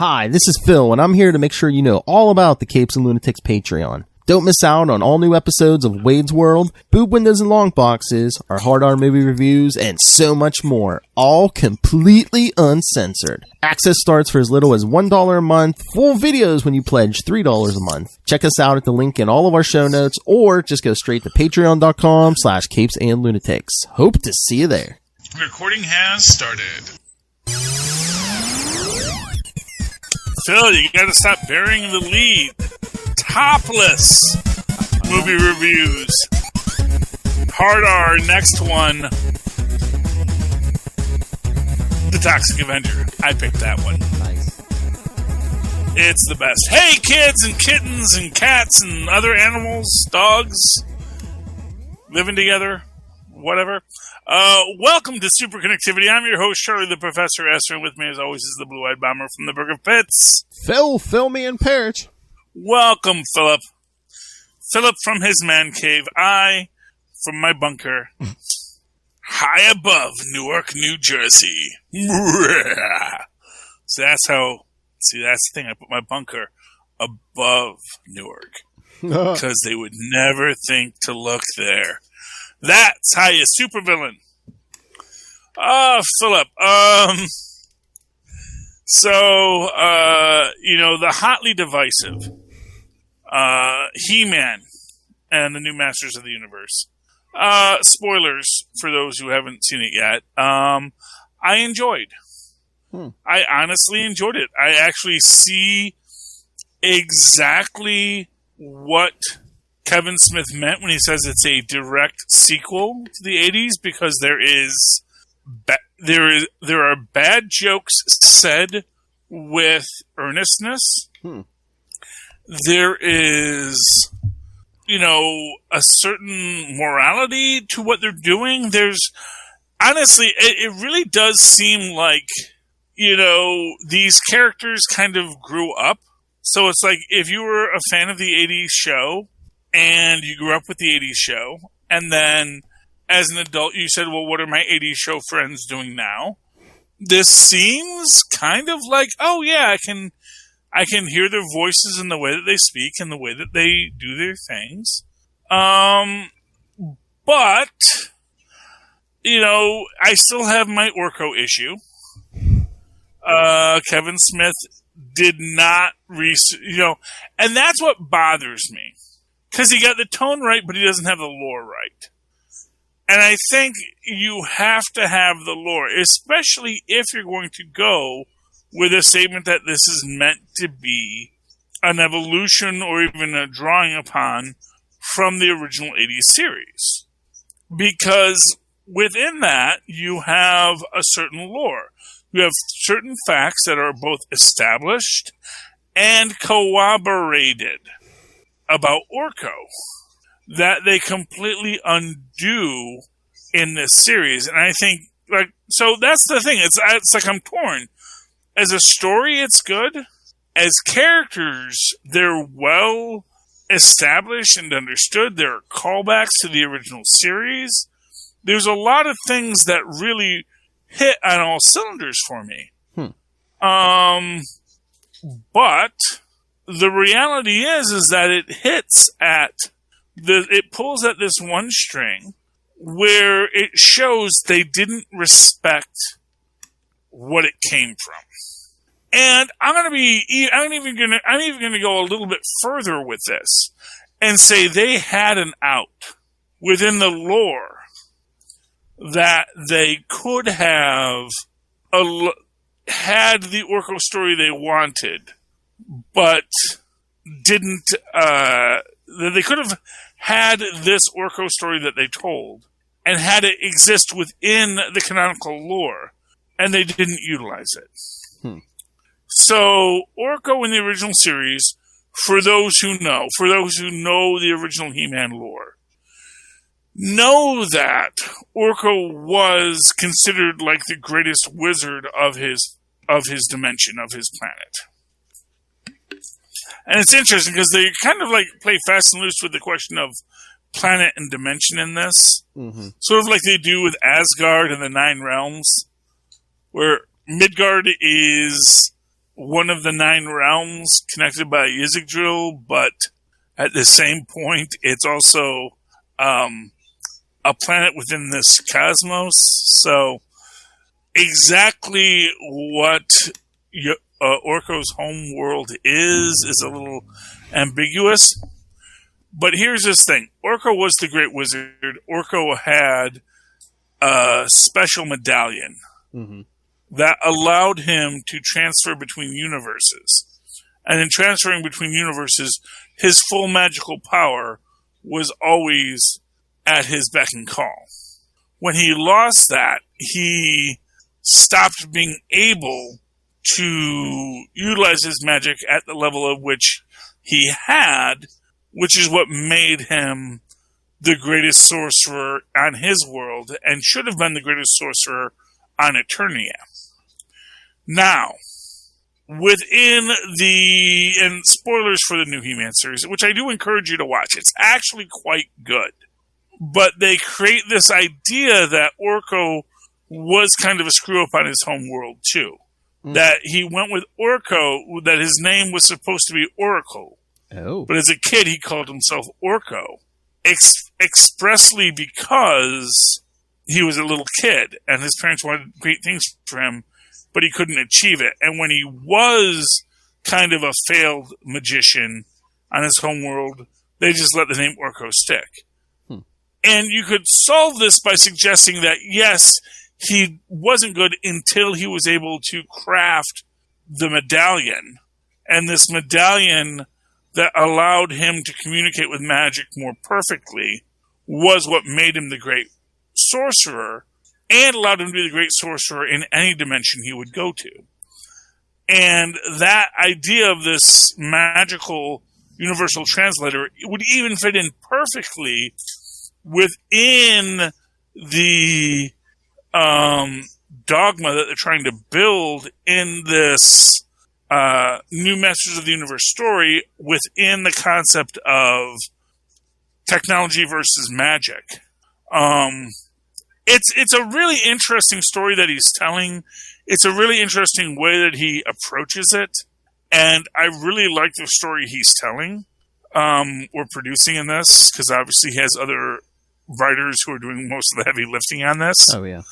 Hi, this is Phil, and I'm here to make sure you know all about the Capes and Lunatics Patreon. Don't miss out on all new episodes of Wade's World, Boob Windows and Long Boxes, our Hard R movie reviews, and so much more, all completely uncensored. Access starts for as little as $1 a month, full videos when you pledge $3 a month. Check us out at the link in all of our show notes, or just go straight to patreon.com/capesandlunatics. Hope to see you there. Recording has started. Phil, you gotta stop burying the lead. Topless movie reviews. Hard R, next one. The Toxic Avenger. I picked that one. Nice. It's the best. Hey, kids and kittens and cats and other animals, dogs, living together, whatever. Welcome to Superconnectivity. I'm your host, Charlie the Professor Esser, and with me as always is the Blue-Eyed Bomber from the Burg of Pits. Phil me and Perich. Welcome, Philip. Philip from his man cave. I from my bunker. High above Newark, New Jersey. So that's the thing. I put my bunker above Newark. Because they would never think to look there. That's how you supervillain. Philip. The hotly divisive He-Man and the new Masters of the Universe. Spoilers for those who haven't seen it yet. I enjoyed. I honestly enjoyed it. I actually see exactly what Kevin Smith meant when he says it's a direct sequel to the 80s, because there are bad jokes said with earnestness. There is, a certain morality to what they're doing. There's, honestly, it really does seem like, these characters kind of grew up. So it's like if you were a fan of the 80s show and you grew up with the 80s show, and then as an adult you said, well, what are my 80s show friends doing now? This seems kind of like, oh yeah, I can hear their voices in the way that they speak and the way that they do their things. But, I still have my Orko issue. Kevin Smith did not and that's what bothers me. Because he got the tone right, but he doesn't have the lore right. And I think you have to have the lore, especially if you're going to go with a statement that this is meant to be an evolution or even a drawing upon from the original 80s series. Because within that, you have a certain lore. You have certain facts that are both established and corroborated about Orko that they completely undo in this series. And I think, so that's the thing. It's like I'm torn. As a story, it's good. As characters, they're well established and understood. There are callbacks to the original series. There's a lot of things that really hit on all cylinders for me. But the reality is that it hits at it pulls at this one string where it shows they didn't respect what it came from. And I'm even gonna go a little bit further with this and say they had an out within the lore that they could have had the Orko story they wanted, but didn't. They could have had this Orko story that they told and had it exist within the canonical lore, and they didn't utilize it. So, Orko in the original series, for those who know the original He-Man lore, know that Orko was considered like the greatest wizard of his dimension, of his planet. And it's interesting because they kind of play fast and loose with the question of planet and dimension in this. Sort of like they do with Asgard and the Nine Realms, where Midgard is one of the 9 realms connected by a Yggdrasil, but at the same point, it's also a planet within this cosmos. So exactly what Orko's home world is a little ambiguous. But here's this thing. Orko was the great wizard. Orko had a special medallion that allowed him to transfer between universes. And in transferring between universes, his full magical power was always at his beck and call. When he lost that, he stopped being able to utilize his magic at the level of which he had, which is what made him the greatest sorcerer on his world and should have been the greatest sorcerer on Eternia. Now, within and spoilers for the new He-Man series, which I do encourage you to watch, it's actually quite good. But they create this idea that Orko was kind of a screw-up on his home world, too. That he went with Orko, that his name was supposed to be Oracle. Oh. But as a kid, he called himself Orko, expressly because he was a little kid, and his parents wanted great things for him, but he couldn't achieve it. And when he was kind of a failed magician on his home world, they just let the name Orko stick. And you could solve this by suggesting that, yes, he wasn't good until he was able to craft the medallion. And this medallion that allowed him to communicate with magic more perfectly was what made him the great sorcerer and allowed him to be the great sorcerer in any dimension he would go to. And that idea of this magical universal translator would even fit in perfectly within the dogma that they're trying to build in this new Masters of the Universe story within the concept of technology versus magic. It's a really interesting story that he's telling. It's a really interesting way that he approaches it. And I really like the story he's telling or producing in this, because obviously he has other writers who are doing most of the heavy lifting on this. Oh, yeah.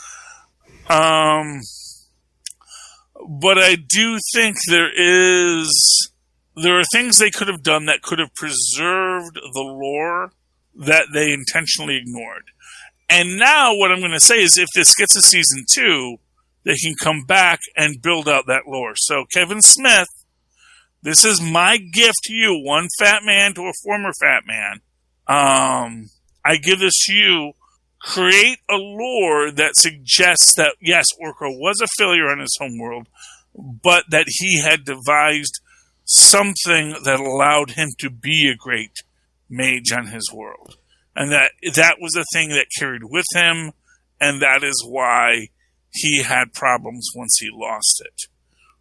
But I do think there are things they could have done that could have preserved the lore that they intentionally ignored. And now what I'm going to say is if this gets a season 2, they can come back and build out that lore. So Kevin Smith, this is my gift to you, one fat man to a former fat man. I give this to you. Create a lore that suggests that, yes, Orko was a failure on his homeworld, but that he had devised something that allowed him to be a great mage on his world. And that was a thing that carried with him, and that is why he had problems once he lost it.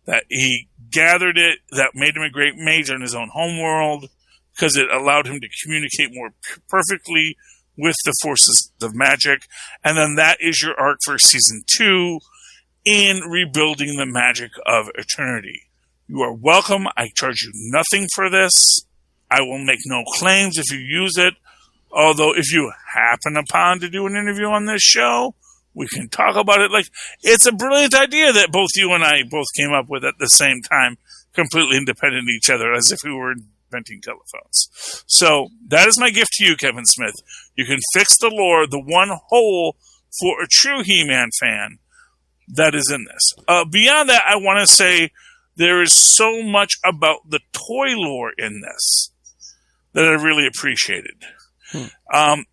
That he gathered it, that made him a great mage on his own homeworld, because it allowed him to communicate more perfectly with the forces of magic. And then that is your arc for season 2 in rebuilding the magic of eternity. You are welcome. I charge you nothing for this. I will make no claims if you use it. Although if you happen upon to do an interview on this show, we can talk about it. Like, it's a brilliant idea that both you and I both came up with at the same time, completely independent of each other, as if we were inventing telephones. So that is my gift to you, Kevin Smith. You can fix the lore, the one hole for a true He-Man fan that is in this. Beyond that, I want to say there is so much about the toy lore in this that I really appreciated.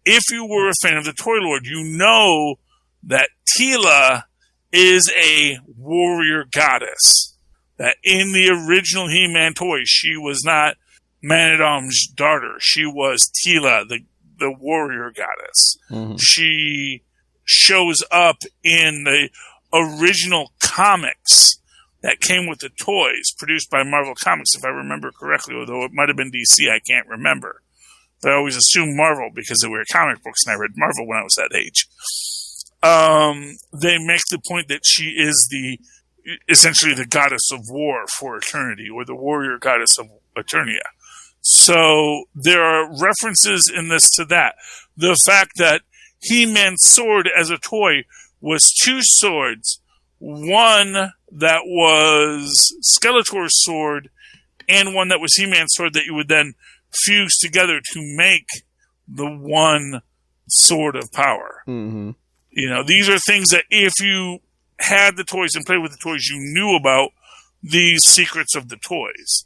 If you were a fan of the toy lore, you know that Teela is a warrior goddess. That in the original He-Man toys, she was not Man-at-Arm's daughter. She was Teela, the warrior goddess. Mm-hmm. She shows up in the original comics that came with the toys, produced by Marvel Comics, if I remember correctly, although it might have been DC, I can't remember. But I always assumed Marvel because they were comic books, and I read Marvel when I was that age. They make the point that she is essentially the goddess of war for eternity, or the warrior goddess of Eternia. So there are references in this to that. The fact that He-Man's sword as a toy was two swords, one that was Skeletor's sword and one that was He-Man's sword that you would then fuse together to make the one sword of power. Mm-hmm. You know, these are things that if you had the toys and played with the toys, you knew about these secrets of the toys.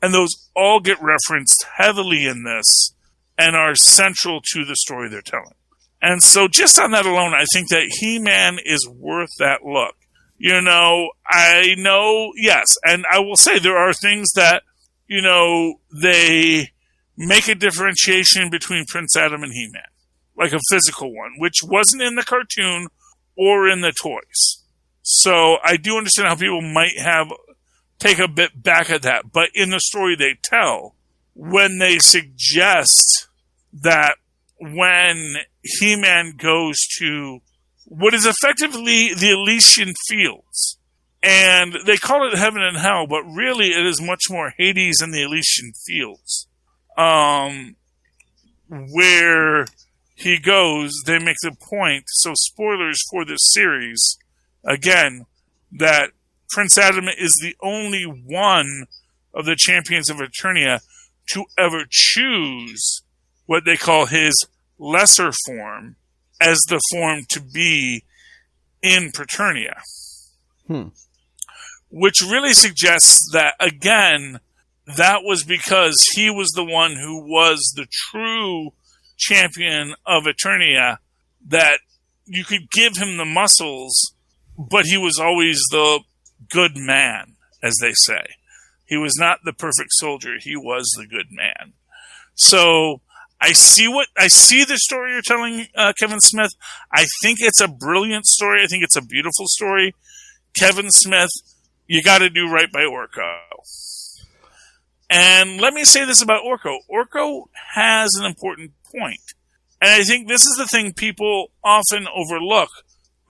And those all get referenced heavily in this and are central to the story they're telling. And so just on that alone, I think that He-Man is worth that look. You know, I know, yes, and I will say there are things that, you know, they make a differentiation between Prince Adam and He-Man, like a physical one, which wasn't in the cartoon or in the toys. So I do understand how people might take a bit back at that, but in the story they tell, when they suggest that when He-Man goes to what is effectively the Elysian Fields, and they call it heaven and hell, but really it is much more Hades and the Elysian Fields, where he goes, they make the point, so spoilers for this series, again, that Prince Adam is the only one of the champions of Eternia to ever choose what they call his lesser form as the form to be in Preternia. Which really suggests that, again, that was because he was the one who was the true champion of Eternia, that you could give him the muscles, but he was always the good man, as they say. He was not the perfect soldier. He was the good man. So I see the story you're telling, Kevin Smith. I think it's a brilliant story. I think it's a beautiful story. Kevin Smith, you got to do right by Orko. And let me say this about Orko. Orko has an important point. And I think this is the thing people often overlook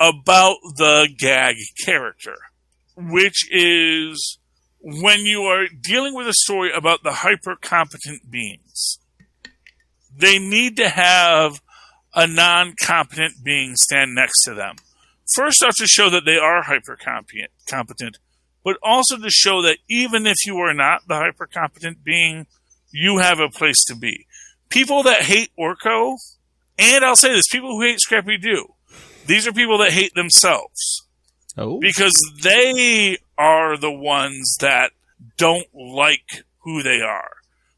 about the gag character, which is when you are dealing with a story about the hyper-competent beings, they need to have a non-competent being stand next to them. First off, to show that they are hyper-competent, but also to show that even if you are not the hyper-competent being, you have a place to be. People that hate Orko, and I'll say this, people who hate Scrappy-Doo, these are people that hate themselves. Oh. Because they are the ones that don't like who they are.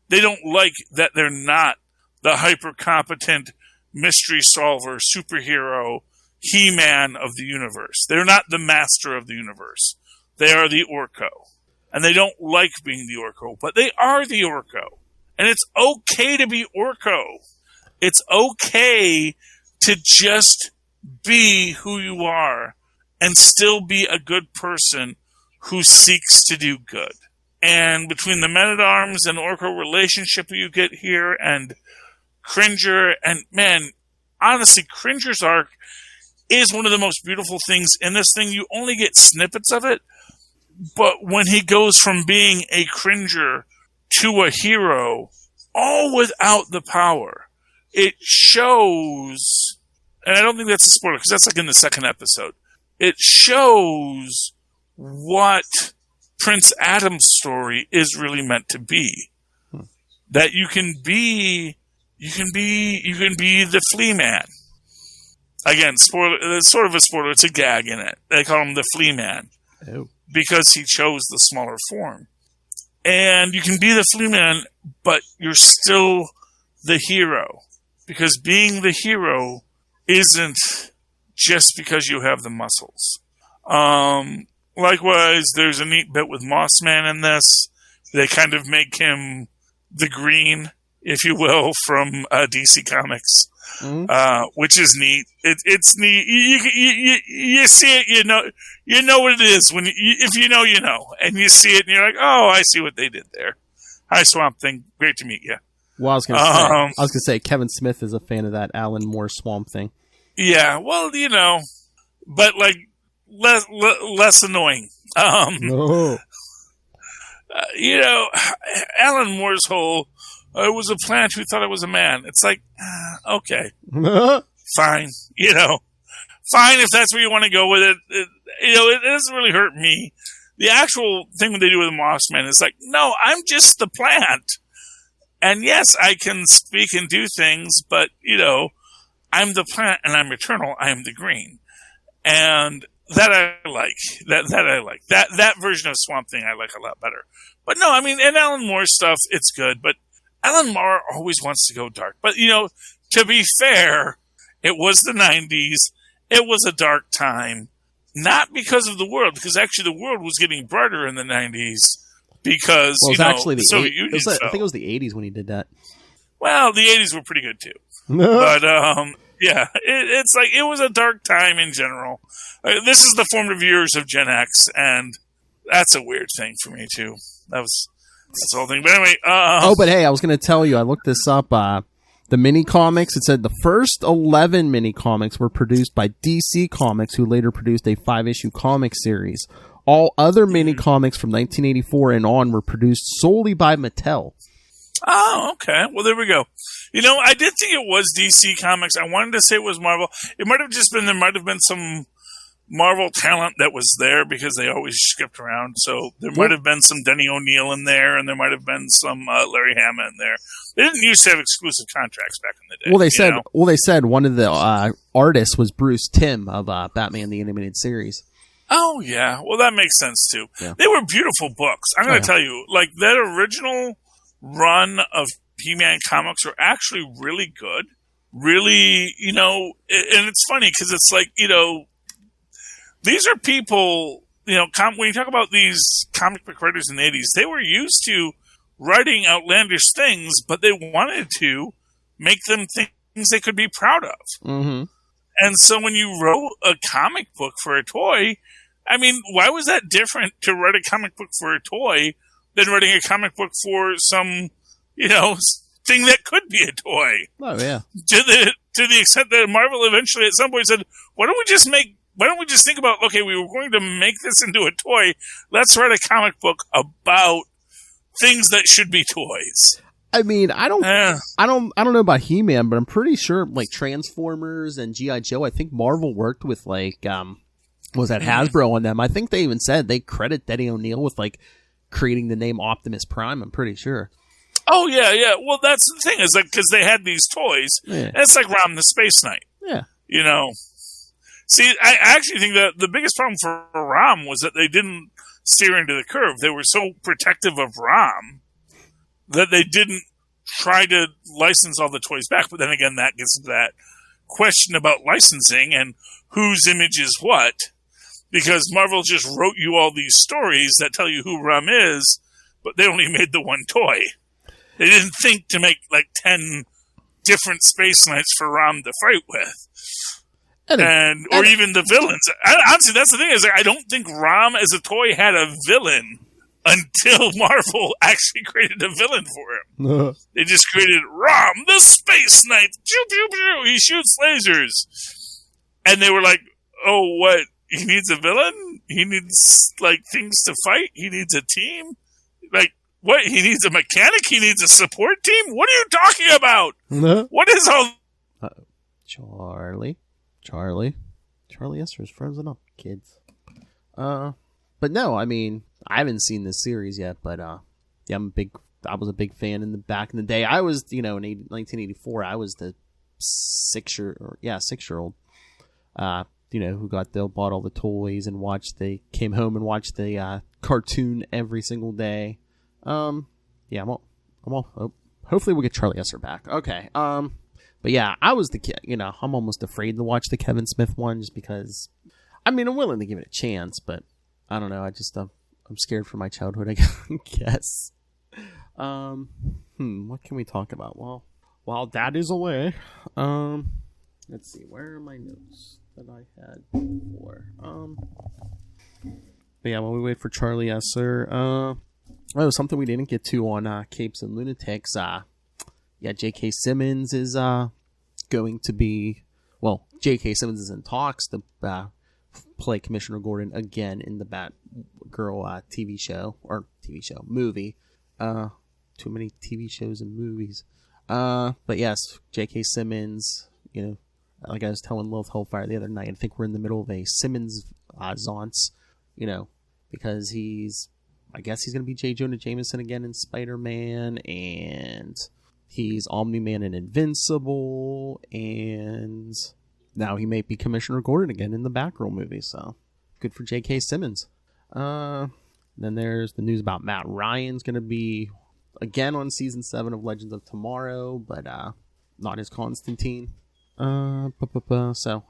They don't like that they're not the hyper-competent mystery solver, superhero, He-Man of the universe. They're not the master of the universe. They are the Orko. And they don't like being the Orko, but they are the Orko. And it's okay to be Orko. It's okay to just be who you are and still be a good person who seeks to do good. And between the Men-at-Arms and Orko relationship you get here, and Cringer, and man, honestly, Cringer's arc is one of the most beautiful things in this thing. You only get snippets of it, but when he goes from being a Cringer to a hero, all without the power, it shows, and I don't think that's a spoiler, because that's like in the second episode, it shows what Prince Adam's story is really meant to be. That you can be the Flea Man. Again, spoiler, it's sort of a spoiler, it's a gag in it. They call him the Flea Man. Oh. Because he chose the smaller form. And you can be the Flea Man, but you're still the hero. Because being the hero isn't just because you have the muscles. Likewise, there's a neat bit with Mossman in this. They kind of make him the Green, if you will, from DC Comics, which is neat. It's neat. You see it, you know what it is. If you know, you know, and you see it, and you're like, oh, I see what they did there. Hi, Swamp Thing. Great to meet you. Well, I was gonna say Kevin Smith is a fan of that Alan Moore Swamp Thing. Yeah, well, but less annoying. No. Alan Moore's whole, it was a plant who thought it was a man. It's like, okay, fine. Fine if that's where you want to go with it. It doesn't really hurt me. The actual thing they do with Mossman is like, no, I'm just the plant. And yes, I can speak and do things, but, I'm the plant and I'm eternal. I am the green. And that I like. That I like. That version of Swamp Thing I like a lot better. But no, I mean, and Alan Moore stuff, it's good. But Alan Moore always wants to go dark. But, to be fair, it was the 90s. It was a dark time. Not because of the world, because actually the world was getting brighter in the 90s. Because, well, it was actually the Soviet Union I think it was the 80s when he did that. Well, the 80s were pretty good, too. But, yeah, it's like, it was a dark time in general. This is the formative years of Gen X, and that's a weird thing for me, too. That's the whole thing. But anyway, but hey, I was going to tell you, I looked this up, the mini comics, it said the first 11 mini comics were produced by DC Comics, who later produced a 5-issue comic series. All other mini comics from 1984 and on were produced solely by Mattel. Oh, okay. Well, there we go. I did think it was DC Comics. I wanted to say it was Marvel. It might have just been, there might have been some Marvel talent that was there because they always skipped around. So there might have been some Denny O'Neil in there, and there might have been some Larry Hama in there. They didn't used to have exclusive contracts back in the day. Well, they said one of the artists was Bruce Timm of Batman the Animated Series. Oh, yeah. Well, that makes sense, too. Yeah. They were beautiful books. I'm going to tell you, like, that original run of He-Man comics are actually really good. Really, and it's funny because it's like, these are people, when you talk about these comic book writers in the 80s, they were used to writing outlandish things, but they wanted to make them things they could be proud of. Mm-hmm. And so when you wrote a comic book for a toy, I mean, why was that different to write a comic book for a toy than writing a comic book for some, thing that could be a toy? Oh, yeah. To the extent that Marvel eventually at some point said, why don't we just think about, okay, we were going to make this into a toy. Let's write a comic book about things that should be toys. I mean, I don't know about He-Man, but I'm pretty sure like Transformers and G.I. Joe, I think Marvel worked with was that Hasbro on them. I think they even said they credit Denny O'Neil with like creating the name Optimus Prime. I'm pretty sure. Oh yeah. Well, that's the thing is like because they had these toys. Yeah. And it's like Rom the Space Knight. Yeah. See, I actually think that the biggest problem for Rom was that they didn't steer into the curve. They were so protective of Rom that they didn't try to license all the toys back. But then again, that gets into that question about licensing and whose image is what. Because Marvel just wrote you all these stories that tell you who Rom is, but they only made the one toy. They didn't think to make like 10 different Space Knights for Rom to fight with. Or even the villains. Honestly, that's the thing is I don't think Rom as a toy had a villain until Marvel actually created a villain for him. They just created Rom, the Space Knight. Pew, pew, pew. He shoots lasers. And they were like, oh, what? He needs a villain? He needs, like, things to fight? He needs a team? Like, what? He needs a mechanic? He needs a support team? What are you talking about? What is all... Charlie Esther's frozen up, kids. But no, I mean, I haven't seen this series yet, but yeah, I was a big fan back in the day. I was, in 1984, I was the 6-year-old, who bought all the toys and came home and watched the cartoon every single day. Yeah, hopefully we'll get Charlie Esther back. Okay. But yeah, I was the kid, I'm almost afraid to watch the Kevin Smith one just because, I'm willing to give it a chance, but I don't know. I'm scared for my childhood, I guess. What can we talk about? Well, while Dad is away, let's see, where are my notes that I had before? But yeah, while we wait for Charlie Esther, something we didn't get to on Capes and Lunatics, J.K. Simmons is going to be... Well, J.K. Simmons is in talks play Commissioner Gordon again in the Batgirl movie. Too many TV shows and movies. But yes, J.K. Simmons, like I was telling Lilith Hellfire the other night, I think we're in the middle of a Simmons zance, because I guess he's going to be J. Jonah Jameson again in Spider-Man, and he's Omni-Man in Invincible, and now he may be Commissioner Gordon again in the Batgirl movie, so good for J.K. Simmons. Then there's the news about Matt Ryan's going to be again on season 7 of Legends of Tomorrow, but not as Constantine. So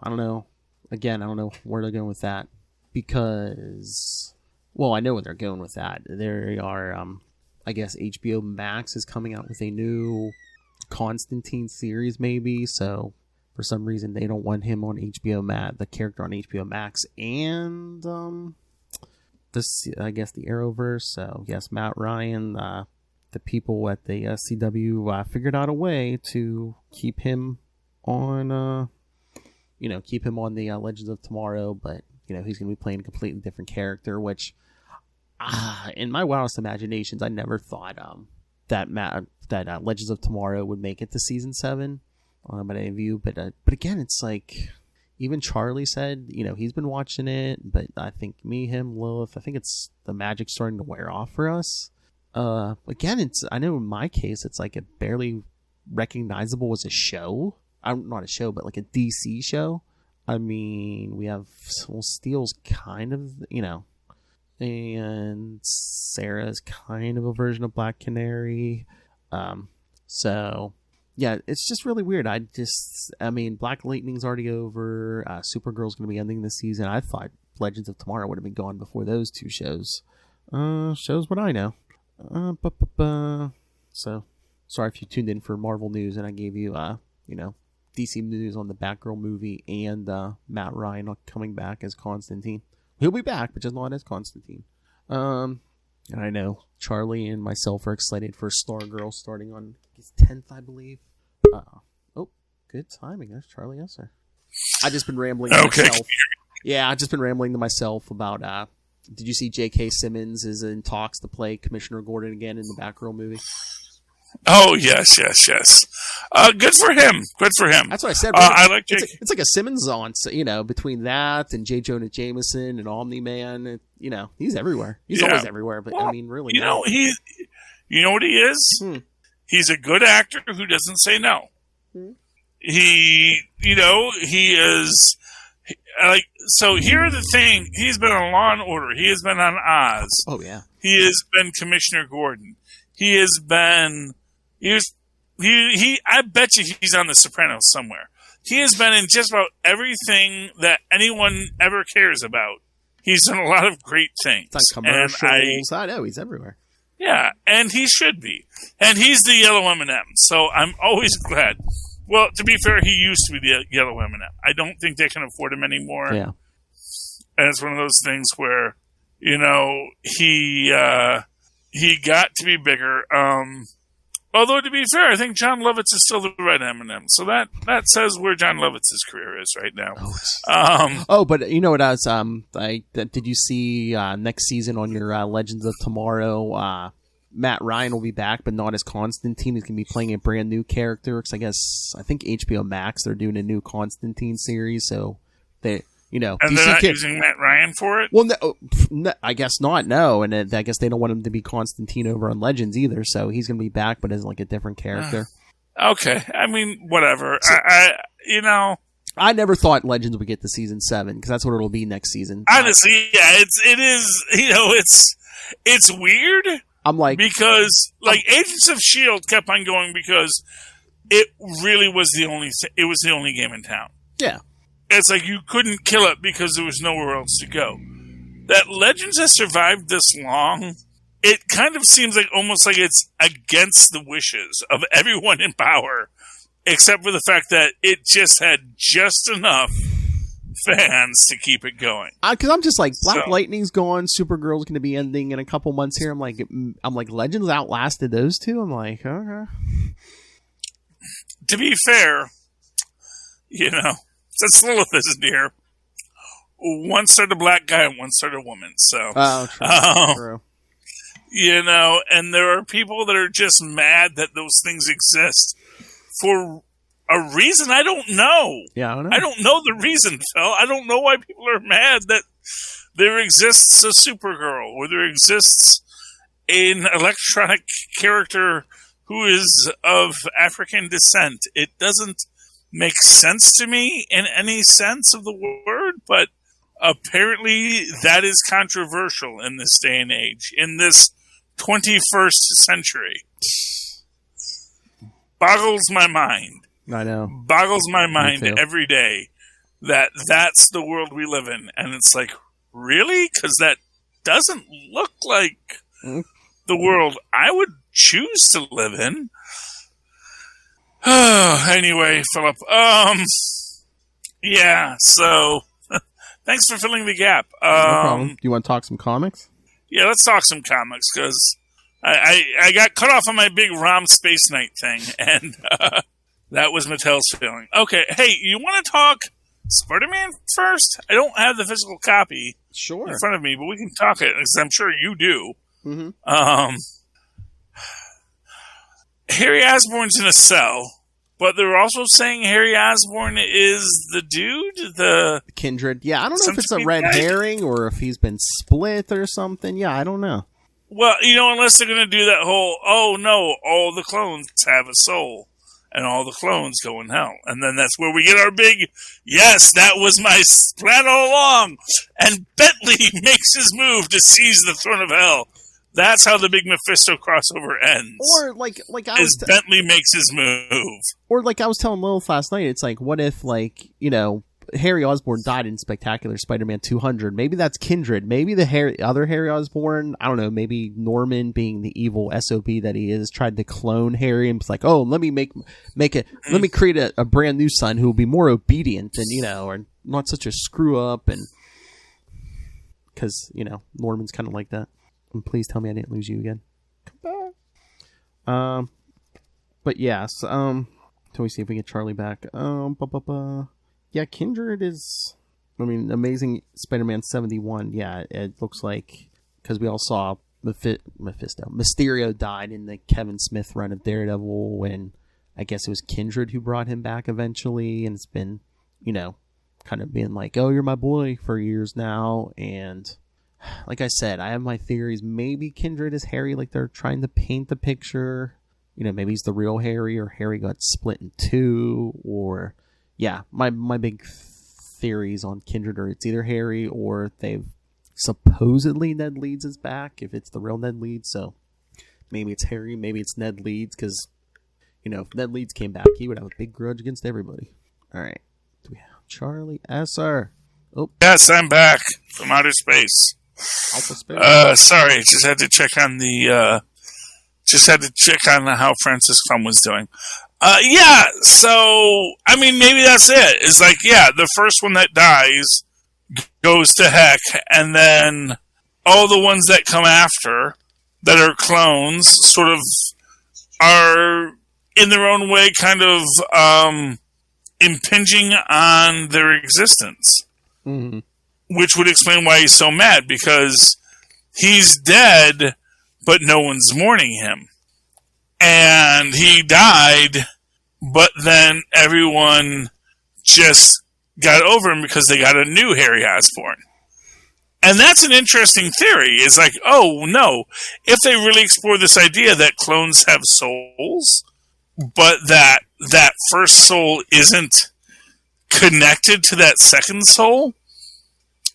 I don't know. Again, I don't know where they're going with that, because, well, I know where they're going with that. They are, I guess HBO Max is coming out with a new Constantine series, maybe. So for some reason they don't want him on HBO Max, the character on HBO Max, and this, I guess, the Arrowverse. So yes, Matt Ryan, the people at the CW figured out a way to keep him on, keep him on the Legends of Tomorrow, but he's going to be playing a completely different character, which, in my wildest imaginations, I never thought that Legends of Tomorrow would make it to season 7 by any of you. But again, it's like, even Charlie said, he's been watching it, but I think him, Lilith, I think it's the magic starting to wear off for us. Again, I know in my case, it's like it barely recognizable as a show. Not a show, but like a DC show. I mean, we have, Steel's kind of, and Sarah's kind of a version of Black Canary. So yeah, it's just really weird. Black Lightning's already over. Supergirl's going to be ending this season. I thought Legends of Tomorrow would have been gone before those two shows. Shows what I know. So sorry if you tuned in for Marvel news and I gave you, DC news on the Batgirl movie and Matt Ryan coming back as Constantine. He'll be back, but just not as Constantine. And I know Charlie and myself are excited for Stargirl starting on his 10th, I believe. Oh, good timing. That's Charlie. Yes, sir. I've just been rambling to myself. Yeah, I've just been rambling to myself about, did you see J.K. Simmons is in talks to play Commissioner Gordon again in the Batgirl movie? Oh, yes. Good for him. That's what I said. I like Jake. It's like a Simmons on, between that and J. Jonah Jameson and Omni-Man. He's everywhere. He's always everywhere, but really. You know what he is? He's a good actor who doesn't say no. He is like, so here are the thing. He's been on Law and Order. He has been on Oz. Oh, yeah. He has been Commissioner Gordon. He has been, I bet you he's on The Sopranos somewhere. He has been in just about everything that anyone ever cares about. He's done a lot of great things. It's like commercials. I know, he's everywhere. Yeah, and he should be. And he's the yellow M&M, so I'm always glad. Well, to be fair, he used to be the yellow M&M. I don't think they can afford him anymore. Yeah. And it's one of those things where, he got to be bigger. Although, to be fair, I think John Lovitz is still the right M&M. So that says where John Lovitz's career is right now. But you know what else? Did you see next season on your Legends of Tomorrow? Matt Ryan will be back, but not as Constantine. He's going to be playing a brand new character. Because I think HBO Max, they're doing a new Constantine series. So they... and they're not using Matt Ryan for it? Well, no, I guess not, no. And I guess they don't want him to be Constantine over on Legends either, so he's going to be back, but as like a different character. Okay. I mean, whatever. So, I never thought Legends would get to season 7, because that's what it'll be next season. Honestly, yeah, it is, it's weird. I'm like... Because, Agents of S.H.I.E.L.D. kept on going because it really was the only game in town. Yeah. It's like you couldn't kill it because there was nowhere else to go. That Legends has survived this long, it kind of seems like almost like it's against the wishes of everyone in power, except for the fact that it just had just enough fans to keep it going. Because I'm just like, Black Lightning's gone, Supergirl's going to be ending in a couple months here. I'm like, Legends outlasted those two. I'm like, okay. To be fair, since Lilith isn't here, one starred a black guy and one starred a woman. So, True. you know, and there are people that are just mad that those things exist for a reason I don't know. Yeah, I don't know. I don't know the reason, Phil. I don't know why people are mad that there exists a Supergirl or there exists an electronic character who is of African descent. It doesn't make sense to me in any sense of the word, but apparently that is controversial in this day and age, in this 21st century. Boggles my mind. I know. Boggles my mind too. every day that that's the world we live in. And it's like, really? Because that doesn't look like the world I would choose to live in. Anyway, Philip. Yeah, so thanks for filling the gap. No problem. Do you want to talk some comics? Yeah, let's talk some comics, because I got cut off on my big ROM Space Knight thing, and that was Mattel's feeling. Okay, hey, you want to talk Spider-Man first? I don't have the physical copy in front of me, but we can talk it, because I'm sure you do. Mm-hmm. Harry Osborn's in a cell, but they're also saying Harry Osborn is the dude, the Kindred. Yeah, I don't know if it's a red herring or if he's been split or something. Yeah, I don't know. Well, you know, unless they're going to do that whole, oh no, all the clones have a soul, and all the clones go in hell. And then that's where we get our big, yes, that was my plan all along. And Bentley makes his move to seize the throne of hell. That's how the big Mephisto crossover ends. Or like I was Bentley makes his move. Or like I was telling Lilith last night, it's like, what if, like, you know, Harry Osborn died in Spectacular Spider-Man 200? Maybe that's Kindred. Maybe the other Harry Osborn, I don't know, maybe Norman, being the evil SOB that he is, tried to clone Harry and was like, oh, let me let me create a brand new son who will be more obedient and, you know, or not such a screw up, and because, you know, Norman's kind of like that. And please tell me I didn't lose you again. Come back. But yes, till we see if we get Charlie back. Yeah, Kindred is, I mean, Amazing Spider-Man 71. Yeah, it looks like, because we all saw Mysterio died in the Kevin Smith run of Daredevil, when I guess it was Kindred who brought him back eventually, and it's been, you know, kind of being like, oh, you're my boy for years now. And like I said, I have my theories. Maybe Kindred is Harry, like they're trying to paint the picture. You know, maybe he's the real Harry, or Harry got split in two, or yeah, my big theories on Kindred are it's either Harry or they've supposedly Ned Leeds is back, if it's the real Ned Leeds. So maybe it's Harry, maybe it's Ned Leeds, because, you know, if Ned Leeds came back, he would have a big grudge against everybody. All right. Do we have Charlie Esser? Oh. Yes, I'm back from outer space. Alpha space. Sorry, just had to check on how Francis Crumb was doing. Yeah, so, I mean, maybe that's it. It's like, yeah, the first one that dies goes to heck, and then all the ones that come after that are clones sort of are, in their own way, kind of impinging on their existence. Mm-hmm. Which would explain why he's so mad, because he's dead, but no one's mourning him. And he died, but then everyone just got over him because they got a new Harry Osborn. And that's an interesting theory. It's like, oh, no. If they really explore this idea that clones have souls, but that first soul isn't connected to that second soul,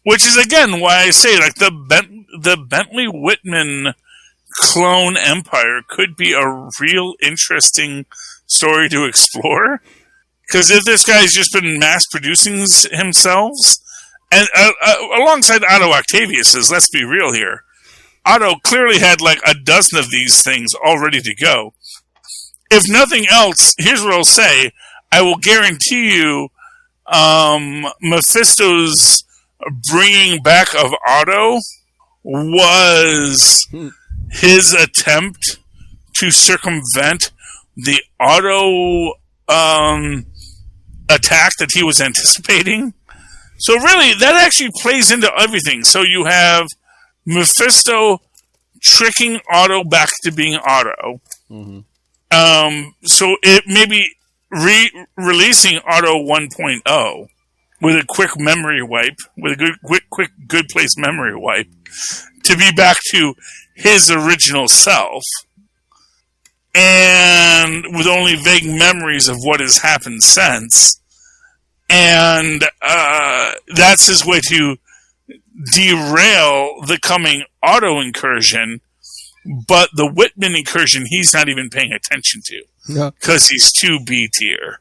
which is, again, why I say, like, the Bentley Whitman clone empire could be a real interesting story to explore. Because if this guy's just been mass-producing himself, and alongside Otto Octavius's, let's be real here, Otto clearly had, like, a dozen of these things all ready to go. If nothing else, here's what I'll say. I will guarantee you Mephisto's bringing back of Otto was his attempt to circumvent the Otto attack that he was anticipating. So really, that actually plays into everything. So you have Mephisto tricking Otto back to being Otto. Mm-hmm. So it may be releasing Otto 1.0 with a quick memory wipe, with a good place memory wipe, to be back to his original self, and with only vague memories of what has happened since. And that's his way to derail the coming Otto incursion, but the Whitman incursion he's not even paying attention to because he's too B tier.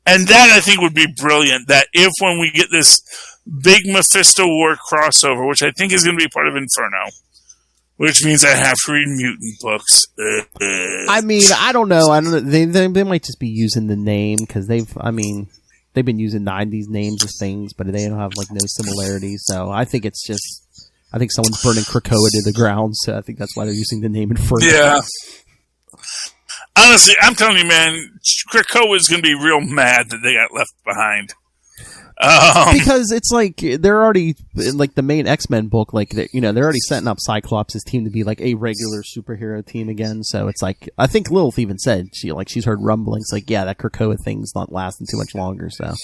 And that, I think, would be brilliant, that if when we get this big Mephisto War crossover, which I think is going to be part of Inferno, which means I have to read mutant books. I mean, I don't know. They might just be using the name because they've been using 90s names of things, but they don't have like no similarities. So I think it's just, I think someone's burning Krakoa to the ground. So I think that's why they're using the name Inferno. Yeah. Honestly, I'm telling you, man, Krakoa is going to be real mad that they got left behind. Because it's like they're already in like the main X-Men book, like they're already setting up Cyclops' team to be like a regular superhero team again. So it's like, I think Lilith even said she's heard rumblings like, yeah, that Krakoa thing's not lasting too much longer. So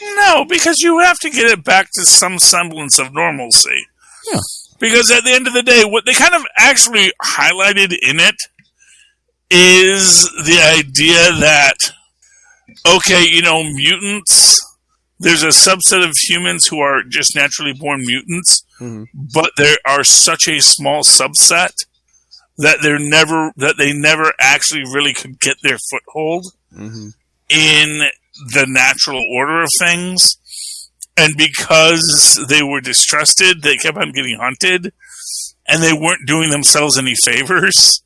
no, because you have to get it back to some semblance of normalcy. Yeah. Because at the end of the day, what they kind of actually highlighted in it is the idea that, okay, mutants, there's a subset of humans who are just naturally born mutants, but there are such a small subset that they never actually really could get their foothold in the natural order of things. And because they were distrusted, they kept on getting hunted, and they weren't doing themselves any favors.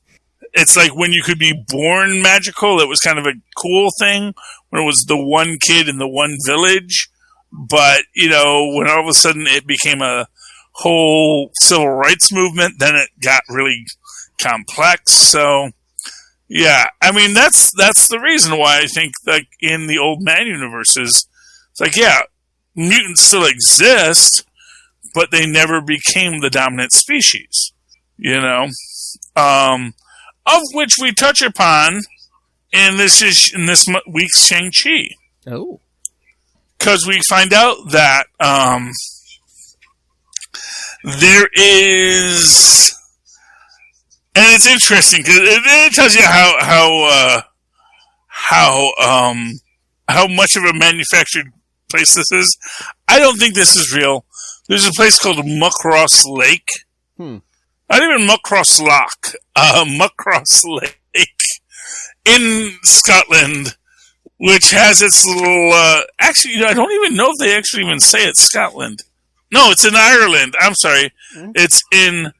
It's like when you could be born magical, it was kind of a cool thing when it was the one kid in the one village. But, when all of a sudden it became a whole civil rights movement, then it got really complex. So, yeah, I mean, that's the reason why I think, like, in the Old Man universes, it's like, yeah, mutants still exist, but they never became the dominant species, of which we touch upon in this week's Shang-Chi. Oh. Because we find out that there is, and it's interesting because it tells you how much of a manufactured place this is. I don't think this is real. There's a place called Muckross Lake. Not even Muckross Loch. Muckross Lake in Scotland, which has its little... actually, I don't even know if they actually even say it's Scotland. No, it's in Ireland. I'm sorry. It's in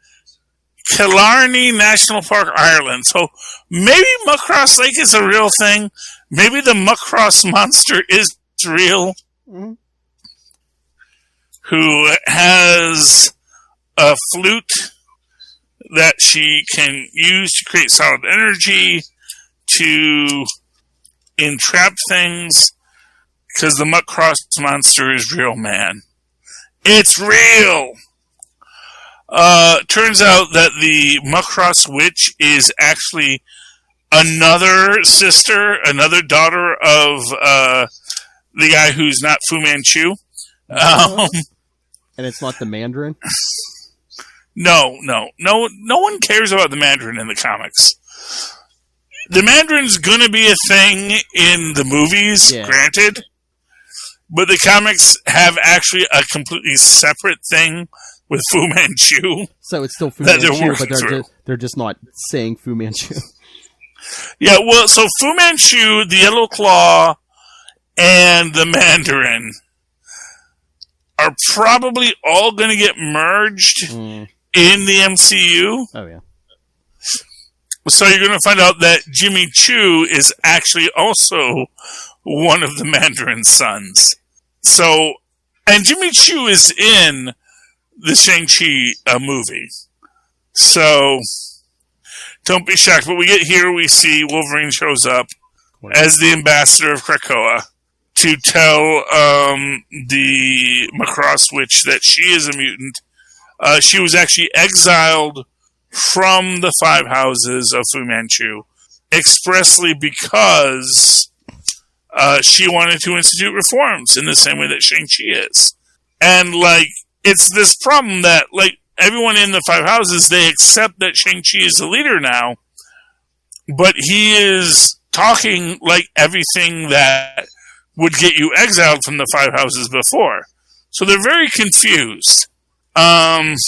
Killarney National Park, Ireland. So maybe Muckross Lake is a real thing. Maybe the Muckross monster is real. Who has a flute that she can use to create solid energy to entrap things, because the Muckross monster is real, man. It's real! Turns out that the Muckross witch is actually another sister, another daughter of the guy who's not Fu Manchu. And it's not the Mandarin? No one cares about the Mandarin in the comics. The Mandarin's gonna be a thing in the movies, granted, but the comics have actually a completely separate thing with Fu Manchu. So it's still Fu Manchu, but they're just not saying Fu Manchu. Yeah, well, so Fu Manchu, the Yellow Claw, and the Mandarin are probably all going to get merged in the MCU. Oh, yeah. So you're going to find out that Jimmy Chu is actually also one of the Mandarin's sons. So, and Jimmy Chu is in the Shang-Chi movie. So, don't be shocked. But we see Wolverine shows up as the ambassador of Krakoa to tell the Macross Witch that she is a mutant. She was actually exiled from the 5 houses of Fu Manchu expressly because she wanted to institute reforms in the same way that Shang-Chi is. And, like, it's this problem that, like, everyone in the 5 houses, they accept that Shang-Chi is the leader now, but he is talking like everything that would get you exiled from the 5 houses before. So they're very confused. And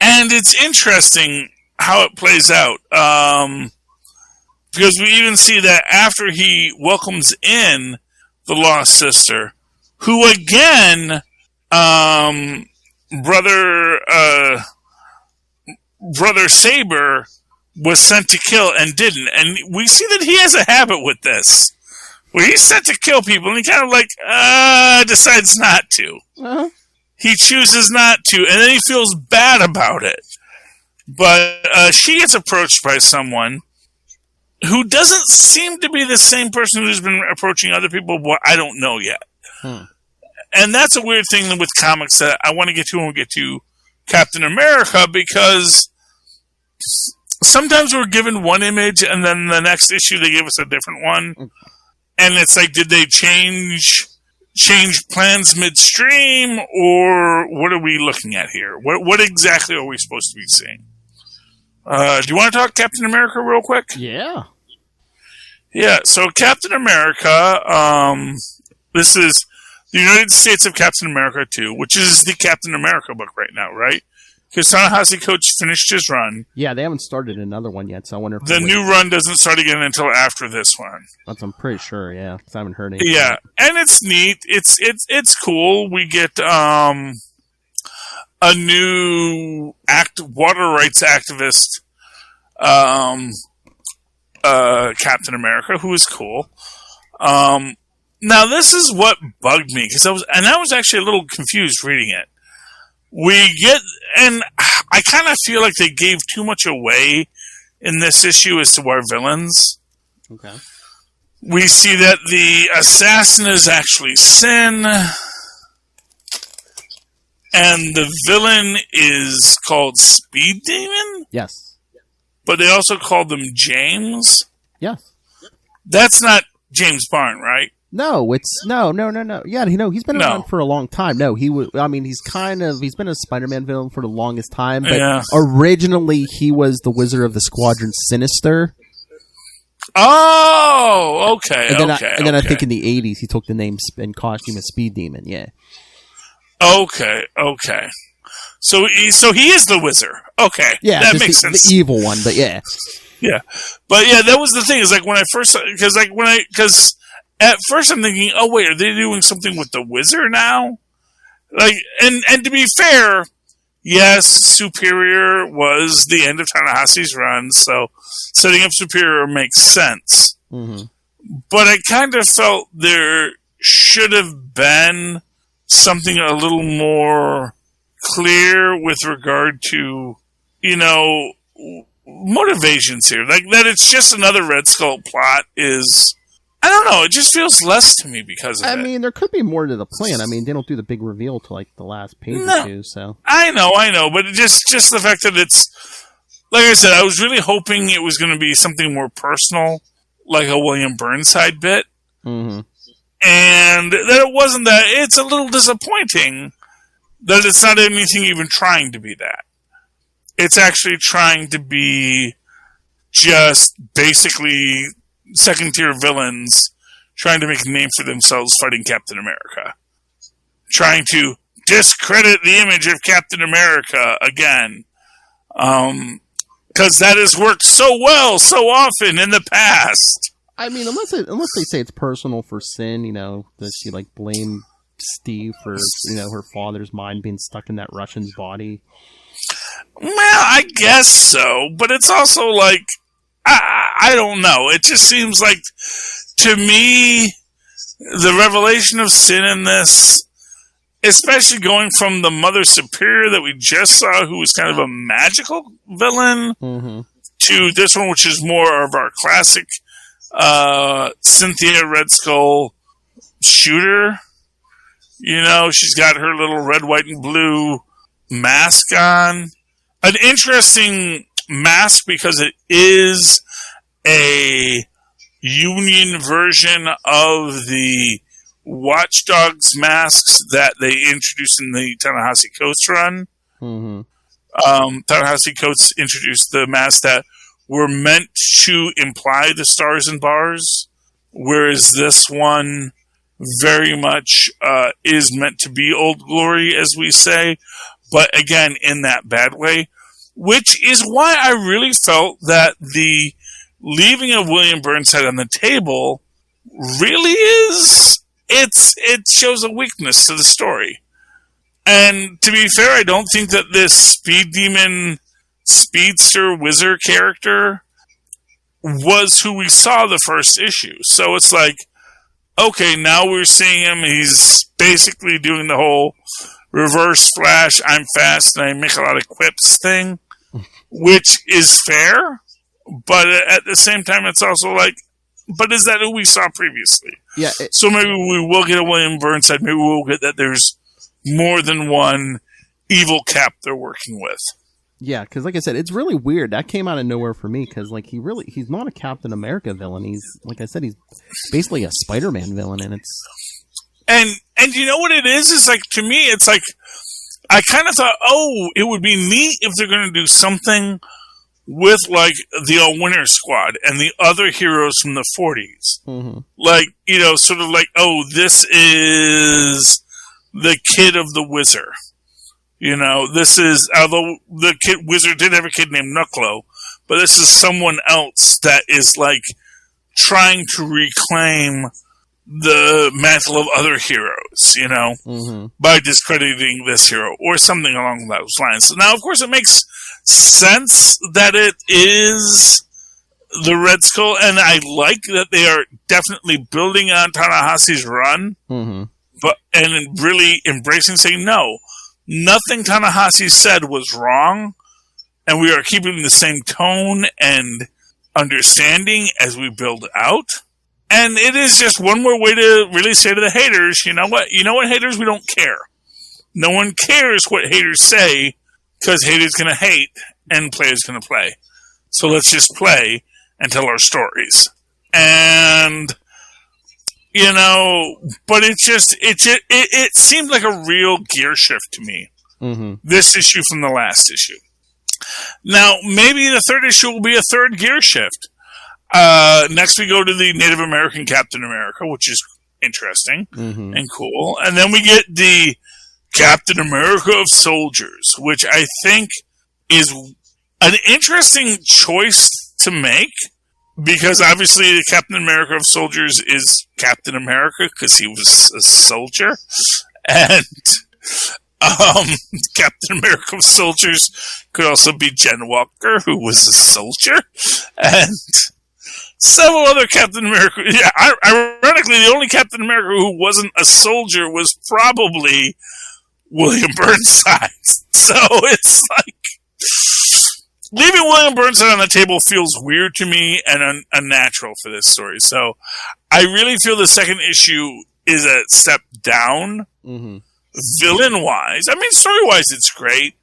it's interesting how it plays out. Because we even see that after he welcomes in the Lost Sister, who again, Brother Saber was sent to kill and didn't. And we see that he has a habit with this, where he's sent to kill people and he kind of like, decides not to. Uh-huh. He chooses not to, and then he feels bad about it. But she gets approached by someone who doesn't seem to be the same person who's been approaching other people, but I don't know yet. And that's a weird thing with comics that I want to get to when we get to Captain America, because sometimes we're given one image and then the next issue they give us a different one. And it's like, did they change plans midstream, or what are we looking at here? What exactly are we supposed to be seeing? Do you want to talk Captain America real quick? Yeah. Yeah, so Captain America, this is the United States of Captain America 2, which is the Captain America book right now, right? Because Ta-Nehisi Coates finished his run. Yeah, they haven't started another one yet, so I wonder if the new run doesn't start again until after this one. I'm pretty sure, yeah, because I haven't heard anything. Yeah, and it's neat. It's cool. We get a new water rights activist, Captain America, who is cool. Now this is what bugged me, because I was actually a little confused reading it. And I kind of feel like they gave too much away in this issue as to our villains. Okay. We see that the assassin is actually Sin, and the villain is called Speed Demon? Yes. But they also called them James? Yes. That's not James Bond, right? No, it's no. Yeah, he's been around for a long time. No, he's been a Spider-Man villain for the longest time, but originally he was the Wizard of the Squadron Sinister. Oh, okay, and then I think in the 80s he took the name and costume of Speed Demon, yeah. Okay. So he is the Wizard. Okay. Yeah, that makes sense. The evil one, but yeah. Yeah. But yeah, that was the thing, is like when I first, because at first I'm thinking, oh wait, are they doing something with the Wizard now? Like, and to be fair, yes, Superior was the end of Ta-Nehisi's run, so setting up Superior makes sense. Mm-hmm. But I kind of felt there should have been something a little more clear with regard to, motivations here. Like, that it's just another Red Skull plot is, I don't know, it just feels less to me because of it. I mean, there could be more to the plan. I mean, they don't do the big reveal till like the last page or two, so. I know, but just the fact that it's, like I said, I was really hoping it was going to be something more personal, like a William Burnside bit. Mm-hmm. And that it wasn't that. It's a little disappointing that it's not anything even trying to be that. It's actually trying to be just basically second-tier villains trying to make a name for themselves fighting Captain America. Trying to discredit the image of Captain America again. Because that has worked so well, so often in the past. I mean, unless they say it's personal for Sin, does she like blame Steve for, her father's mind being stuck in that Russian's body? Well, I guess so, but it's also like, I don't know. It just seems like, to me, the revelation of Sin in this, especially going from the Mother Superior that we just saw, who was kind of a magical villain, mm-hmm. to this one, which is more of our classic Cynthia Red Skull shooter. You know, she's got her little red, white, and blue mask on. An interesting mask because it is a Union version of the Watchdogs masks that they introduced in the Ta-Nehisi Coates run. Mm-hmm. Ta-Nehisi Coates introduced the masks that were meant to imply the stars and bars, whereas this one very much is meant to be Old Glory, as we say, but again, in that bad way, which is why I really felt that the leaving of William Burnside on the table really is, it shows a weakness to the story. And to be fair, I don't think that this Speed Demon Speedster Wizard character was who we saw the first issue. So it's like, okay, now we're seeing him. He's basically doing the whole reverse Flash, I'm fast and I make a lot of quips thing, which is fair. But at the same time, it's also like, but is that who we saw previously? Yeah. So maybe we will get a William Burnside. Maybe we'll get that there's more than one evil Cap they're working with. Yeah, because like I said, it's really weird. That came out of nowhere for me because like he's not a Captain America villain. He's, like I said, he's basically a Spider-Man villain, and it's and you know what it is? It's like, to me, it's like I kind of thought, oh, it would be neat if they're going to do something with like the All Winter Squad and the other heroes from the 40s. Mm-hmm. Like, you know, sort of like, oh, this is the kid of the Wizard. You know, this is, although the Wizard did have a kid named Knucklo, but this is someone else that is like trying to reclaim the mantle of other heroes, you know, mm-hmm. by discrediting this hero or something along those lines. So now, of course, it makes sense that it is the Red Skull, and I like that they are definitely building on Ta-Nehisi's run, Mm-hmm. and really embracing, saying, no, nothing Ta-Nehisi said was wrong, and we are keeping the same tone and understanding as we build out. And it is just one more way to really say to the haters, you know what, haters, we don't care. No one cares what haters say, because haters going to hate and players going to play. So let's just play and tell our stories. And, you know, but it seemed like a real gear shift to me. Mm-hmm. This issue from the last issue. Now, maybe the third issue will be a third gear shift. Next we go to the Native American Captain America, which is interesting Mm-hmm. and cool. And then we get the Captain America of Soldiers, which I think is an interesting choice to make, because obviously the Captain America of Soldiers is Captain America because he was a soldier, and Captain America of Soldiers could also be Jen Walker, who was a soldier, and several other Captain America. Yeah, ironically, the only Captain America who wasn't a soldier was probably William Burnside. So it's like, leaving William Burnside on the table feels weird to me and unnatural for this story. So I really feel the second issue is a step down, Mm-hmm. villain-wise. I mean, story-wise, it's great.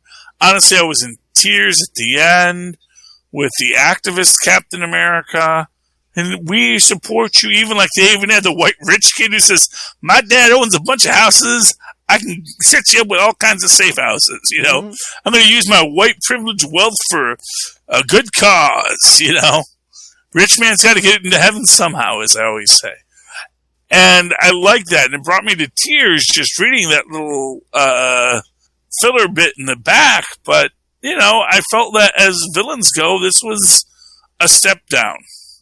Honestly, I was in tears at the end with the activist Captain America. And we support you. Even like they even had the white rich kid who says, my dad owns a bunch of houses. I can set you up with all kinds of safe houses, you know. Mm-hmm. I'm going to use my white privilege wealth for a good cause, you know. Rich man's got to get into heaven somehow, as I always say. And I like that. And it brought me to tears just reading that little filler bit in the back. But, you know, I felt that as villains go, this was a step down.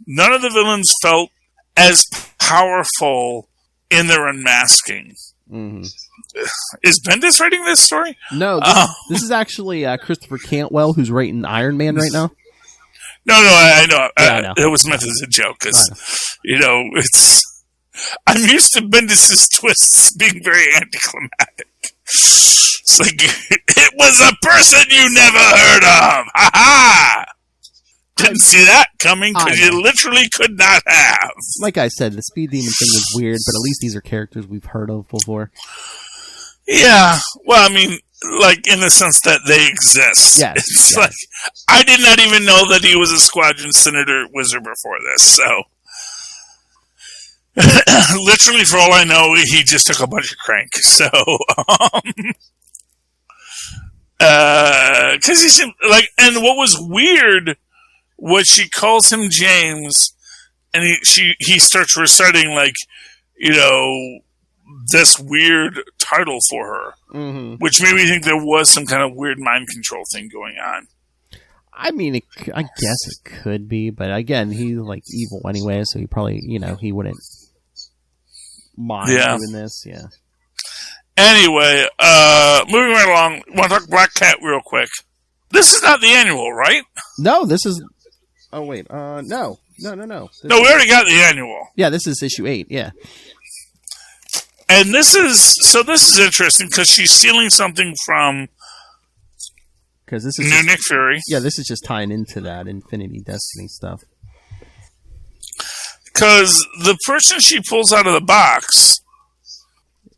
None of the villains felt as powerful in their unmasking. Mm-hmm. Is Bendis writing this story? No, this is actually Christopher Cantwell, who's writing Iron Man right now. No, I know. Yeah, I know. It was meant as a joke because, you know, I'm used to Bendis' twists being very anticlimactic. It's like, it was a person you never heard of! Ha ha! Didn't see that coming because I know. you literally could not have. Like I said, the Speed Demon thing was weird, but at least these are characters we've heard of before. Yeah, well, I mean, like in the sense that they exist. Yes, It's yes. like I did not even know that he was a Squadron Senator Wizard before this. So, literally, for all I know, he just took a bunch of crank. So, because he seemed like, and what was weird was she calls him James, and he starts reciting like, this weird title for her, which made me think there was some kind of weird mind control thing going on. I mean, I guess it could be, but again, he's like evil anyway, so he probably, he wouldn't mind doing this. Yeah. Anyway, moving right along, want to talk Black Cat real quick. This is not the annual, right? No, this is. Oh wait, no. No, we already got the annual. Yeah, this is issue 8. Yeah. And this is interesting because she's stealing something from Because this is New Nick Fury. Yeah, this is just tying into that Infinity Destiny stuff. Because the person she pulls out of the box.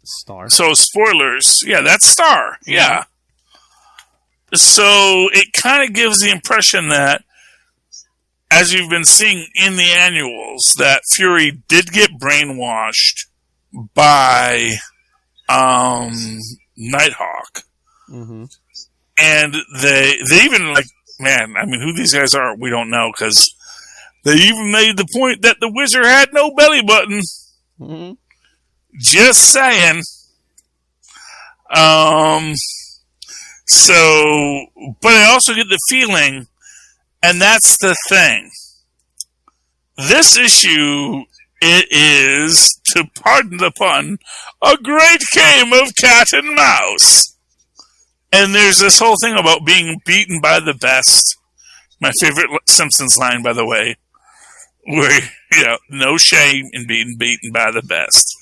Star. So spoilers, yeah, that's Star. Yeah. So it kind of gives the impression that, as you've been seeing in the annuals, that Fury did get brainwashed by Nighthawk. Mm-hmm. And they even, like, man, I mean, who these guys are, we don't know, because they even made the point that the Wizard had no belly button. Mm-hmm. Just saying. So, but I also get the feeling, and that's the thing. This issue, it is, to pardon the pun, a great game of cat and mouse. And there's this whole thing about being beaten by the best. My favorite Simpsons line, by the way, where, no shame in being beaten by the best.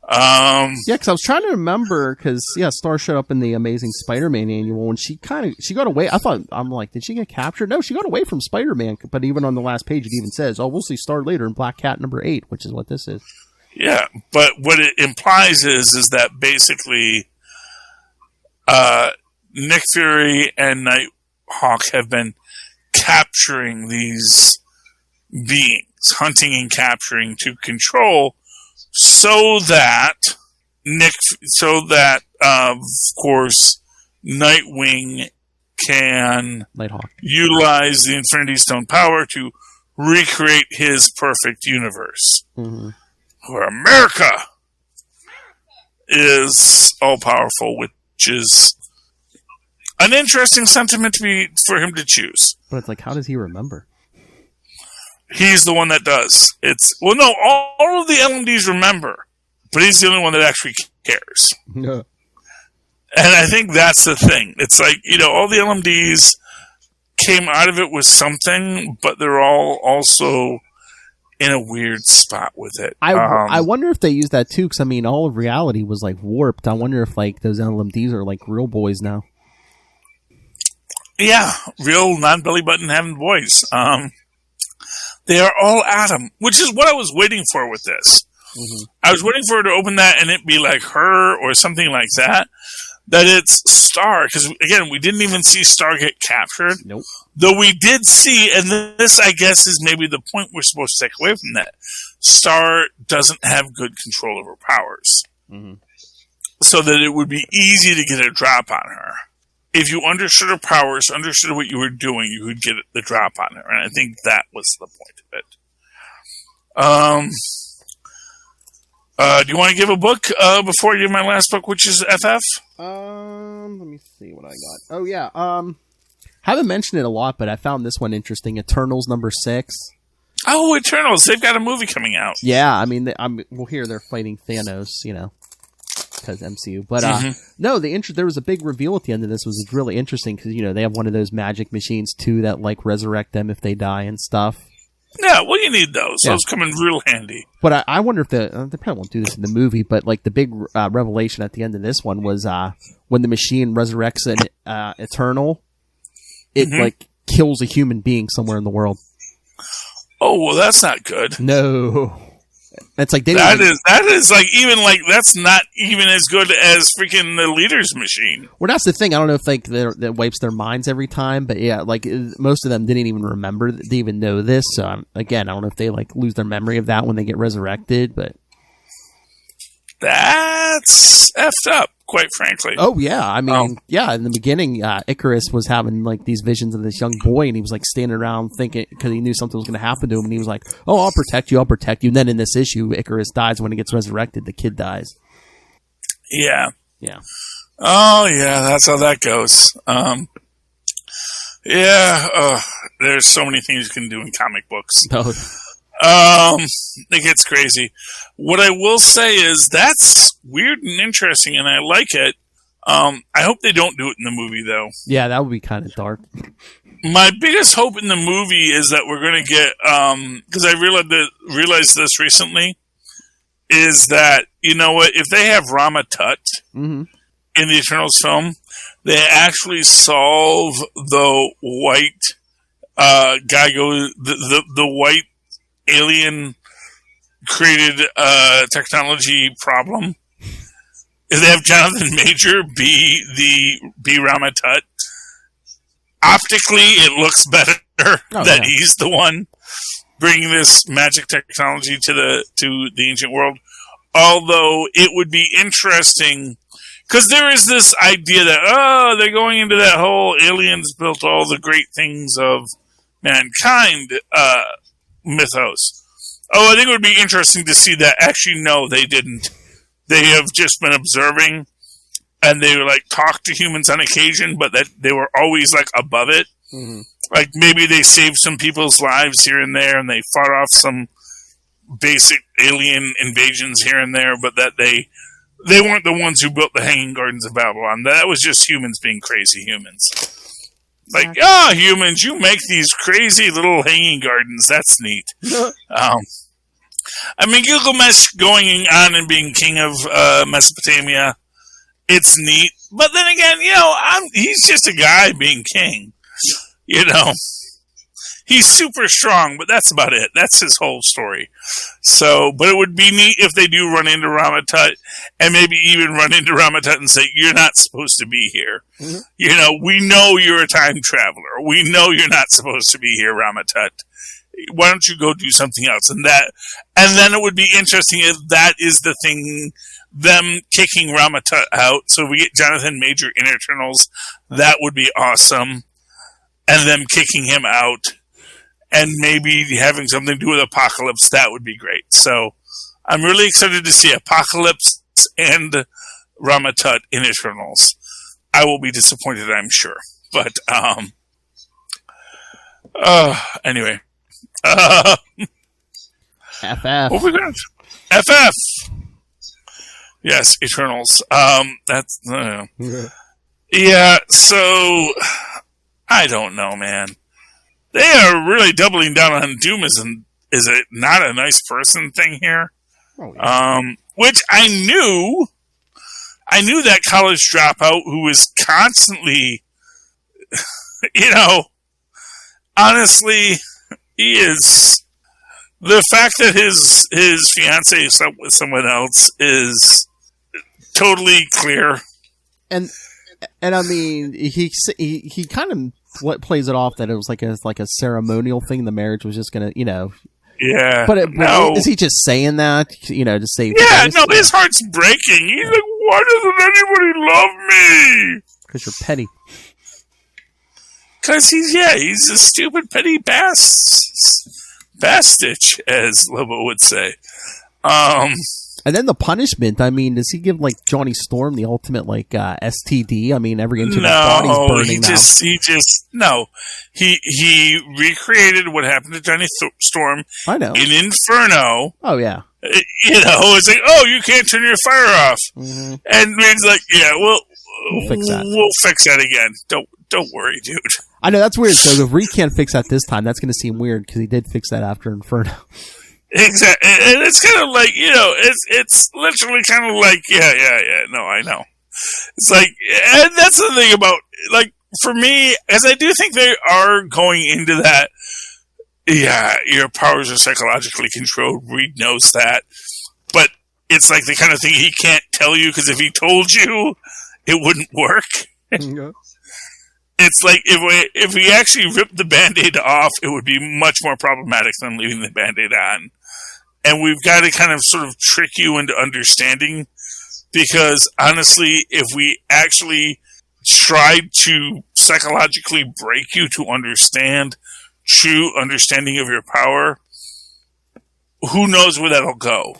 Yeah, because I was trying to remember, because, Star showed up in the Amazing Spider-Man annual, and she got away. I'm like, did she get captured? No, she got away from Spider-Man, but even on the last page, it even says, we'll see Star later in Black Cat number 8, which is what this is. Yeah, but what it implies is that basically, Nick Fury and Nighthawk have been capturing these beings, hunting and capturing to control, so that of course Nightwing can Nighthawk utilize the Infinity Stone power to recreate his perfect universe, where America is all powerful, which is an interesting sentiment for him to choose. But it's like, how does he remember? He's the one that does. All of the LMDs remember, but he's the only one that actually cares. Yeah. And I think that's the thing. It's like, all the LMDs came out of it with something, but they're all also in a weird spot with it. I wonder if they use that too, because all of reality was like warped. I wonder if like those LMDs are like real boys now. Yeah, real non-belly button having boys. They are all Atom, which is what I was waiting for with this. Mm-hmm. I was waiting for her to open that and it be like her or something like that. That it's Star, because again, we didn't even see Star get captured. Nope. Though we did see, and this I guess is maybe the point we're supposed to take away from that. Star doesn't have good control over powers. Mm-hmm. So that it would be easy to get a drop on her. If you understood her powers, understood what you were doing, you would get the drop on her. And I think that was the point of it. Do you want to give a book before I give my last book, which is FF? Let me see what I got. Oh, yeah. Haven't mentioned it a lot, but I found this one interesting. Eternals number 6. Oh, Eternals. They've got a movie coming out. Yeah, well, here they're fighting Thanos, because MCU. But no, there was a big reveal at the end of this. Was really interesting because they have one of those magic machines too that like resurrect them if they die and stuff. Yeah, well, you need those. Yeah. Those come in real handy. But I wonder if they probably won't do this in the movie. But like the big revelation at the end of this one was when the machine resurrects an Eternal, it like kills a human being somewhere in the world. Oh, well, that's not good. No. It's like that is like even like that's not even as good as freaking the leader's machine. Well, that's the thing. I don't know if like that wipes their minds every time, but yeah, like most of them didn't even remember they even know this. So again, I don't know if they like lose their memory of that when they get resurrected, but that's effed up, quite frankly. Oh yeah, I mean, yeah. In the beginning, Icarus was having like these visions of this young boy, and he was like standing around thinking because he knew something was going to happen to him, and he was like, "Oh, I'll protect you, I'll protect you." And then in this issue, Icarus dies when he gets resurrected. The kid dies. Yeah. Yeah. Oh yeah, that's how that goes. Yeah. There's so many things you can do in comic books. It gets crazy. What I will say is that's weird and interesting, and I like it. I hope they don't do it in the movie, though. Yeah, that would be kind of dark. My biggest hope in the movie is that we're going to get, because I realized this recently, is that, you know what, if they have Rama Tut in the Eternals film, they actually solve the white the white alien created technology problem. If they have Jonathan Major be Rama Tut, optically it looks better that he's the one bringing this magic technology to the ancient world. Although it would be interesting, because there is this idea that they're going into that whole aliens built all the great things of mankind mythos. I think it would be interesting to see that. Actually, no, they didn't. They have just been observing, and they like talk to humans on occasion, but that they were always like above it. Mm-hmm. Like maybe they saved some people's lives here and there, and they fought off some basic alien invasions here and there, but that they weren't the ones who built the Hanging Gardens of Babylon. That was just humans being crazy humans. Like, humans, you make these crazy little hanging gardens. That's neat. I mean, Gilgamesh going on and being king of Mesopotamia, it's neat. But then again, he's just a guy being king. He's super strong, but that's about it. That's his whole story. So, but it would be neat if they do run into Rama Tut, and maybe even run into Rama Tut and say, "You're not supposed to be here. Mm-hmm. We know you're a time traveler. We know you're not supposed to be here, Rama Tut. Why don't you go do something else?" And then it would be interesting if that is the thing, them kicking Rama Tut out. So we get Jonathan Major in Eternals. That would be awesome. And them kicking him out. And maybe having something to do with Apocalypse, that would be great. So I'm really excited to see Apocalypse and Rama Tut in Eternals. I will be disappointed, I'm sure. But, anyway. FF. What we got? FF! Yes, Eternals. That's, yeah, so, I don't know, man. They are really doubling down on Doom is it not a nice person thing here? Oh, yeah. Which I knew that college dropout who was constantly, honestly, he is, the fact that his fiance is with someone else is totally clear. And I mean, he kind of plays it off that it was like a ceremonial thing. The marriage was just gonna, Yeah. But is he just saying that, to save? Yeah, no, his heart's breaking. He's like, why doesn't anybody love me? Because you're petty. Because he's a stupid petty bastich, as Lobo would say. And then the punishment, I mean, does he give, like, Johnny Storm the ultimate, like, STD? I mean, every inch of his body's burning now. He recreated what happened to Johnny Storm I know. In Inferno. Oh, yeah. It's like, you can't turn your fire off. Mm-hmm. And Reed's like, yeah, we'll fix that. We'll fix that again. Don't worry, dude. I know, that's weird. So if Reed can't fix that this time, that's going to seem weird, because he did fix that after Inferno. Exactly, and it's kind of like, it's literally kind of like, no, I know. It's like, and that's the thing about, like, for me, as I do think they are going into that, yeah, your powers are psychologically controlled. Reed knows that. But it's like the kind of thing he can't tell you, because if he told you, it wouldn't work. It's like if we actually ripped the Band-Aid off, it would be much more problematic than leaving the Band-Aid on. And we've got to kind of sort of trick you into understanding, because honestly, if we actually tried to psychologically break you to understand true understanding of your power, who knows where that'll go.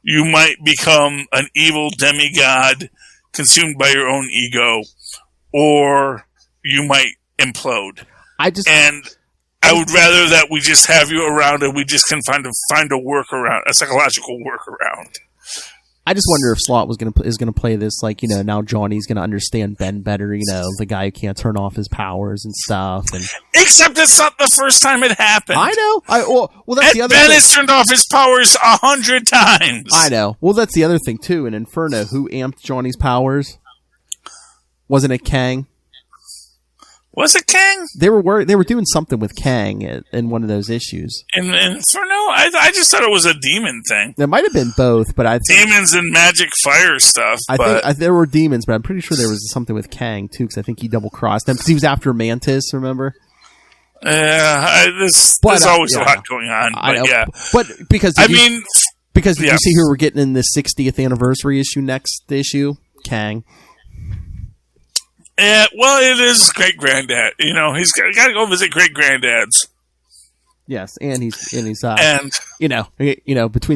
You might become an evil demigod consumed by your own ego, or you might implode. I would rather that we just have you around and we just can find a workaround, a psychological workaround. I just wonder if Slott is gonna play this like, now Johnny's gonna understand Ben better, the guy who can't turn off his powers and stuff. And except it's not the first time it happened. I know. Well, that's the other Ben thing. has turned off his powers 100 times. I know. Well, that's the other thing too. In Inferno, who amped Johnny's powers? Wasn't it Kang? Was it Kang? They were doing something with Kang in one of those issues. In Inferno, I just thought it was a demon thing. There might have been both, but I think demons and magic fire stuff. I think there were demons, but I'm pretty sure there was something with Kang too, because I think he double crossed him because he was after Mantis. Remember? There's always a lot going on. But yeah, but because did yeah. you see who we're getting in the 60th anniversary issue next issue? Kang. Yeah, well, it is great granddad. He's got to go visit great granddads. Yes, and he's between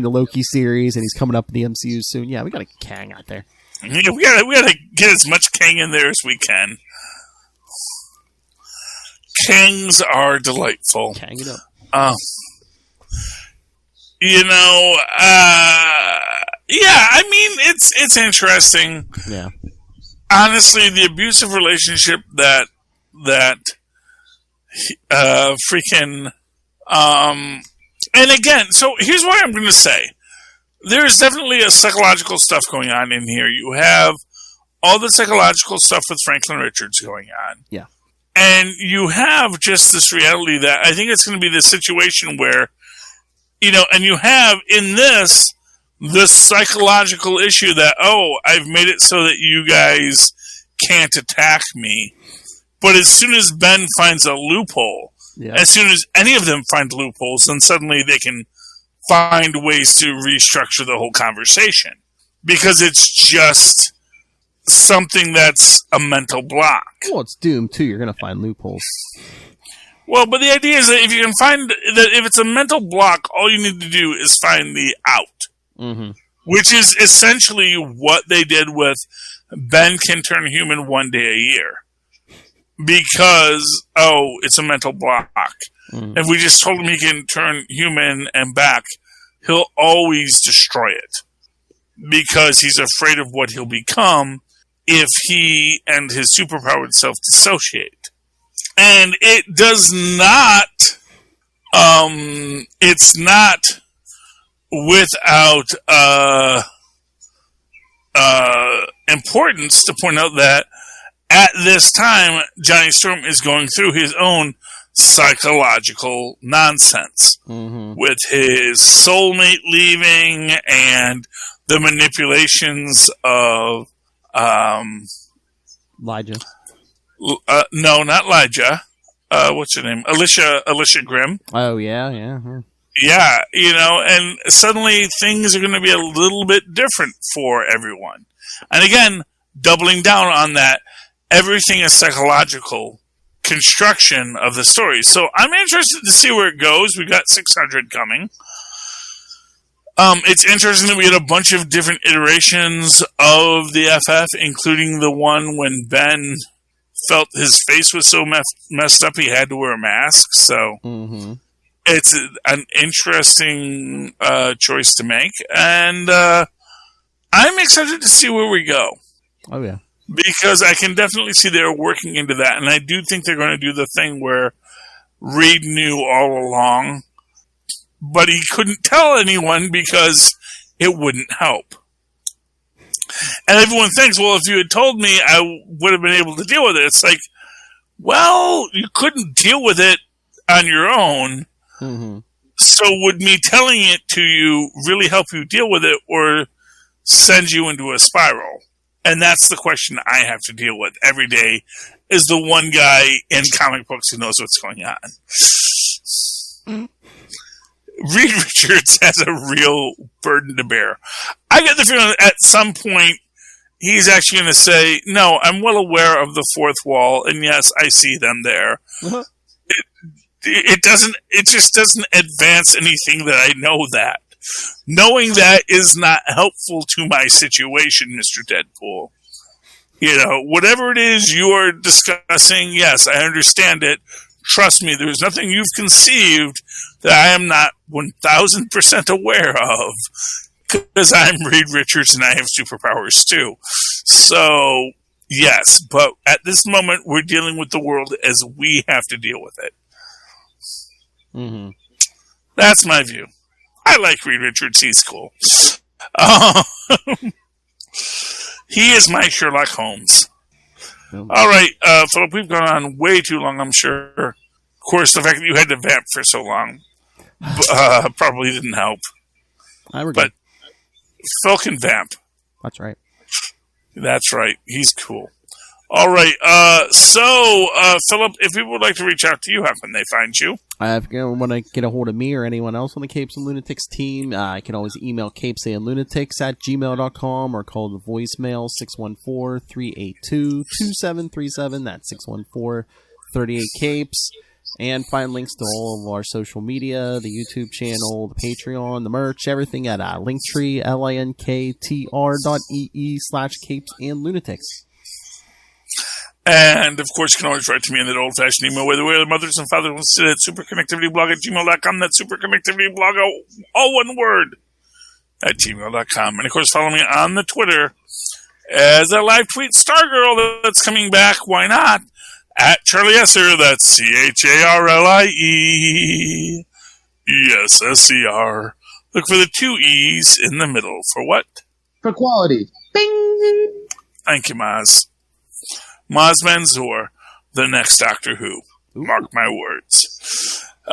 the Loki series and he's coming up in the MCU soon. Yeah, we got a Kang out there. Yeah, we gotta get as much Kang in there as we can. Kangs are delightful. Kang it up. Yeah, I mean, it's interesting. Yeah. Honestly, the abusive relationship that and again, so here's what I'm going to say. There's definitely a psychological stuff going on in here. You have all the psychological stuff with Franklin Richards going on. Yeah. And you have just this reality that I think it's going to be this situation where, and you have in this psychological issue that, I've made it so that you guys can't attack me. But as soon as Ben finds a loophole, as soon as any of them find loopholes, then suddenly they can find ways to restructure the whole conversation. Because it's just something that's a mental block. Well, it's Doom, too. You're going to find loopholes. Well, but the idea is that if you can find that if it's a mental block, all you need to do is find the out. Mm-hmm. Which is essentially what they did with Ben can turn human one day a year. Because, it's a mental block. Mm. If we just told him he can turn human and back, he'll always destroy it. Because he's afraid of what he'll become if he and his superpowered self dissociate. And it does not, it's not without importance to point out that at this time, Johnny Storm is going through his own psychological nonsense with his soulmate leaving and the manipulations of Elijah. No, not Elijah. What's her name? Alicia Grimm. Oh, yeah. Yeah, and suddenly things are going to be a little bit different for everyone. And again, doubling down on that, everything is psychological construction of the story. So I'm interested to see where it goes. We've got 600 coming. It's interesting that we had a bunch of different iterations of the FF, including the one when Ben felt his face was so messed up he had to wear a mask. So it's an interesting choice to make. And I'm excited to see where we go. Oh, yeah. Because I can definitely see they're working into that. And I do think they're going to do the thing where Reed knew all along, but he couldn't tell anyone because it wouldn't help. And everyone thinks, well, if you had told me, I would have been able to deal with it. It's like, well, you couldn't deal with it on your own. Mm-hmm. So would me telling it to you really help you deal with it or send you into a spiral? And that's the question I have to deal with every day as the one guy in comic books who knows what's going on. Reed Richards has a real burden to bear. I get the feeling at some point he's actually going to say, no, I'm well aware of the fourth wall, and yes, I see them there. Uh-huh. It just doesn't advance anything that I know that. Knowing that is not helpful to my situation, Mr. Deadpool. You know, whatever it is you are discussing, yes, I understand it. Trust me, there's nothing you've conceived that I am not 1,000% aware of, because I'm Reed Richards and I have superpowers too. So, yes, but at this moment, we're dealing with the world as we have to deal with it. Mm-hmm. That's my view. I like Reed Richards. He's cool. He is my Sherlock Holmes. All right, Philip, we've gone on way too long, I'm sure. Of course, the fact that you had to vamp for so long probably didn't help. But Phil can vamp. That's right. That's right. He's cool. All right. Philip, if people would like to reach out to you, how can they find you? If you want to get a hold of me or anyone else on the Capes and Lunatics team, I can always email capesandlunatics@gmail.com or call the voicemail 614-382-2737. That's 614-38-CAPES. And find links to all of our social media, the YouTube channel, the Patreon, the merch, everything at Linktree, linktr.ee/capesandlunatics. And, of course, you can always write to me in that old-fashioned email, whether the mothers and fathers will sit at superconnectivityblog@gmail.com. That's superconnectivityblog, all one word, at gmail.com. And, of course, follow me on the Twitter as a live tweet Stargirl that's coming back. Why not? At Charlie Esser, that's CharlieEsser. Look for the two E's in the middle. For what? For quality. Bing! Thank you, Maz. Maz Manzoor, the next Doctor Who. Mark my words.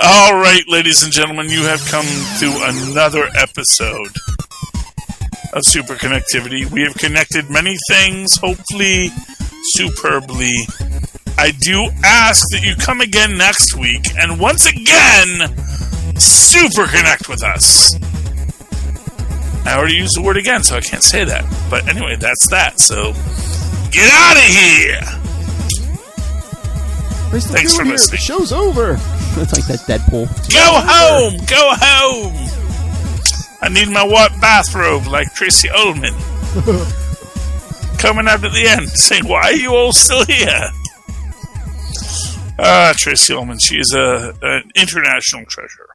All right, ladies and gentlemen, you have come to another episode of Superconnectivity. We have connected many things, hopefully superbly. I do ask that you come again next week and once again super connect with us. I already used the word again, so I can't say that. But anyway, that's that. So get out of here. Thanks for listening. Show's over. It's like that Deadpool. Go home. Go home. I need my white bathrobe like Tracy Ullman. Coming up at the end saying, why are you all still here? Tracy Ullman, she is an international treasure.